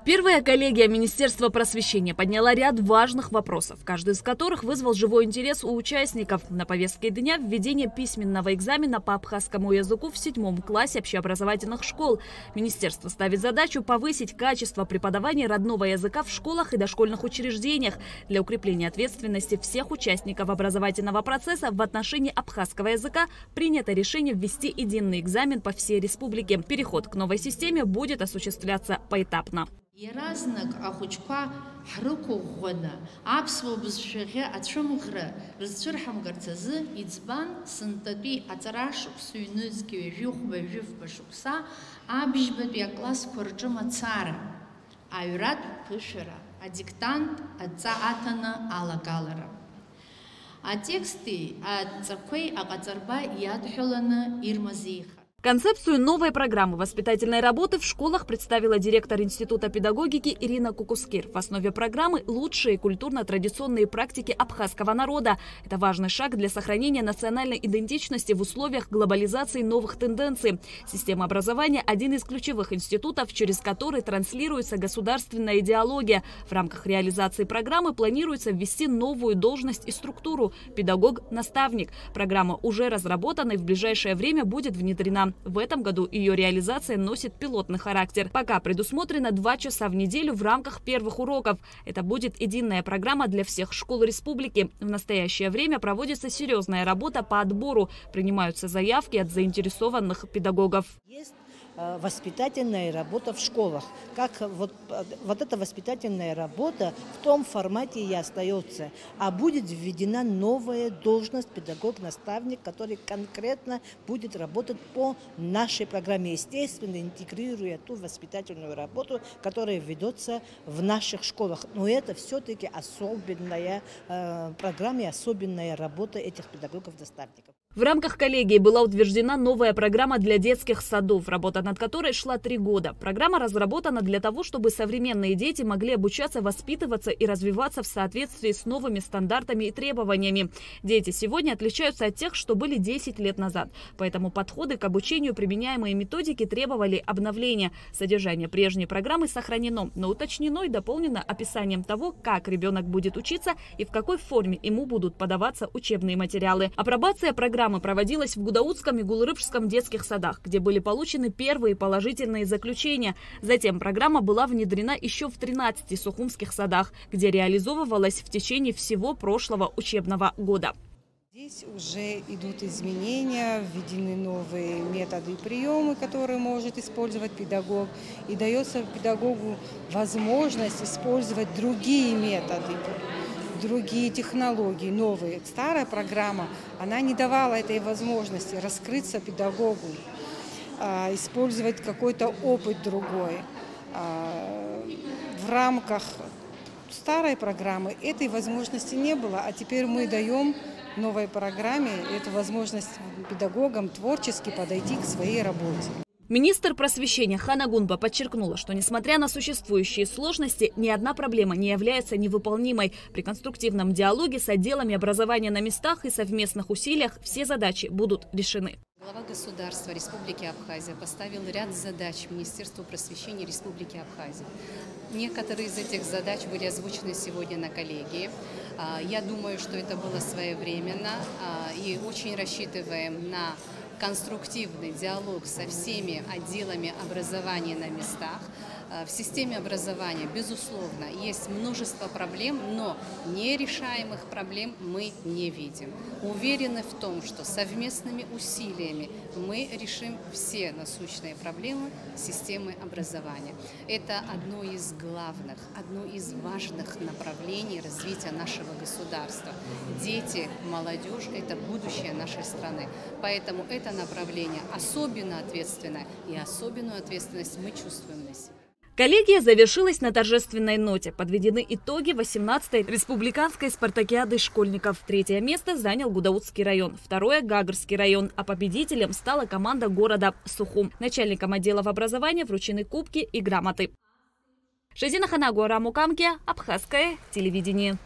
Первая коллегия Министерства просвещения подняла ряд важных вопросов, каждый из которых вызвал живой интерес у участников. На повестке дня введение письменного экзамена по абхазскому языку в 7 классе общеобразовательных школ. Министерство ставит задачу повысить качество преподавания родного языка в школах и дошкольных учреждениях. Для укрепления ответственности всех участников образовательного процесса в отношении абхазского языка принято решение ввести единый экзамен по всей республике. Переход к новой системе будет осуществляться поэтапно. Иаразнак ахәыҷқәа ҳрықәыӷәӷәаны аԥсуа бызшәахьы ацәымӷра рызцәырҳамгарц азы иӡбан сынтәатәи аҵара шықәса ҩнызқьи ҩажәи-хәба-ҩажәи-фба шықәса абжьбатәи аклассқәа рҿы мацара, аҩратә ԥышәара, адиктант адҵа аҭаны алагалара. Атексти аҵақәеи аҟаҵарба иадҳәаланы ирмазеиха. Концепцию новой программы воспитательной работы в школах представила директор Института педагогики Ирина Кукускир. В основе программы лучшие культурно-традиционные практики абхазского народа. Это важный шаг для сохранения национальной идентичности в условиях глобализации новых тенденций. Система образования – один из ключевых институтов, через который транслируется государственная идеология. В рамках реализации программы планируется ввести новую должность и структуру – педагог-наставник. Программа уже разработана и в ближайшее время будет внедрена. В этом году ее реализация носит пилотный характер. Пока предусмотрено 2 часа в неделю в рамках первых уроков. Это будет единая программа для всех школ республики. В настоящее время проводится серьезная работа по отбору. Принимаются заявки от заинтересованных педагогов. Воспитательная работа в школах. Как вот эта воспитательная работа в том формате и остается. А будет введена новая должность педагог-наставник, который конкретно будет работать по нашей программе. Естественно, интегрируя ту воспитательную работу, которая ведется в наших школах. Но это все-таки особенная программа и особенная работа этих педагогов-наставников. В рамках коллегии была утверждена новая программа для детских садов, работа над которой шла 3 года. Программа разработана для того, чтобы современные дети могли обучаться, воспитываться и развиваться в соответствии с новыми стандартами и требованиями. Дети сегодня отличаются от тех, что были 10 лет назад. Поэтому подходы к обучению, применяемые методики, требовали обновления. Содержание прежней программы сохранено, но уточнено и дополнено описанием того, как ребенок будет учиться и в какой форме ему будут подаваться учебные материалы. Апробация программы проводилась в Гудаутском и Гулрыпшском детских садах, где были получены первые положительные заключения. Затем программа была внедрена еще в 13 сухумских садах, где реализовывалась в течение всего прошлого учебного года. Здесь уже идут изменения, введены новые методы и приемы, которые может использовать педагог. И дается педагогу возможность использовать другие методы, другие технологии, новые. Старая программа, она не давала этой возможности раскрыться педагогу, использовать какой-то опыт другой. В рамках старой программы этой возможности не было, а теперь мы даем новой программе эту возможность педагогам творчески подойти к своей работе. Министр просвещения Хана Гунба подчеркнула, что несмотря на существующие сложности, ни одна проблема не является невыполнимой. При конструктивном диалоге с отделами образования на местах и совместных усилиях все задачи будут решены. Глава государства Республики Абхазия поставил ряд задач Министерству просвещения Республики Абхазия. Некоторые из этих задач были озвучены сегодня на коллегии. Я думаю, что это было своевременно и очень рассчитываем на конструктивный диалог со всеми отделами образования на местах. В системе образования, безусловно, есть множество проблем, но нерешаемых проблем мы не видим. Уверены в том, что совместными усилиями мы решим все насущные проблемы системы образования. Это одно из главных, одно из важных направлений развития нашего государства. Дети, молодежь – это будущее нашей страны. Поэтому это направление особенно ответственное, и особенную ответственность мы чувствуем на себе. Коллегия завершилась на торжественной ноте. Подведены итоги 18-й республиканской спартакиады школьников. 3-е место занял Гудаутский район, 2-е – Гагарский район, а победителем стала команда города Сухум. Начальникам отделов образования вручены кубки и грамоты. Шазина Ханагуара Мукамке, Абхазское телевидение.